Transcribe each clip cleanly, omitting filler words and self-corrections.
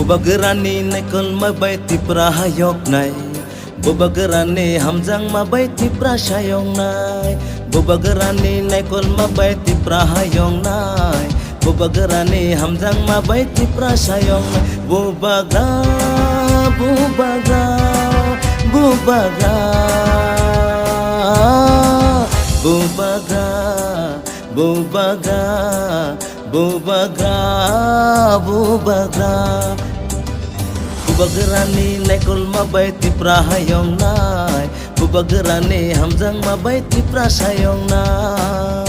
Bubagerani naikol mabaiti prahayok nai, bubagerani hamjang mabaiti prasayong nai, bubagerani naikol mabaiti prahayong nai, bubagerani hamjang mabaiti prasayong nai. Bubaga, bubaga, bubaga, bubaga, bubaga, bubaga, bubaga. Bubagerani naikol mabaiti prahayong nai, bubagerani hamjang mabaiti prasayong nai.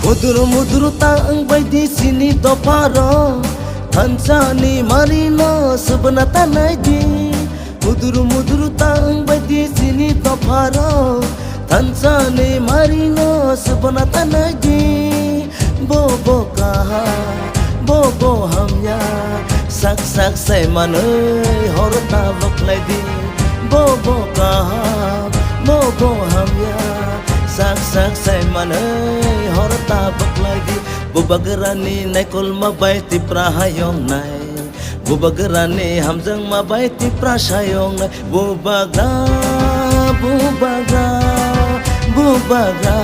Mudur-mudur taang bay di sini toparo, Tansani marino sebenarnya naji. Mudur-mudur taang bay di sini toparo, Tansani marino sebenarnya naji. Bobo kaha, bobo hamnya, sak-sak say manay horta baklay di. Bobo kaha, bobo hamnya, sak-sak say manay horta baklay di. Bubagerani naikol mabaiti prahayong nai, bubagerani hamjang mabaiti prasayong nai. Bubaga, bubaga, bubaga,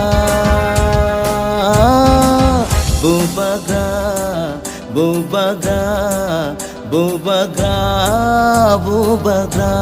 bubaga, bubaga, bubaga, bubaga.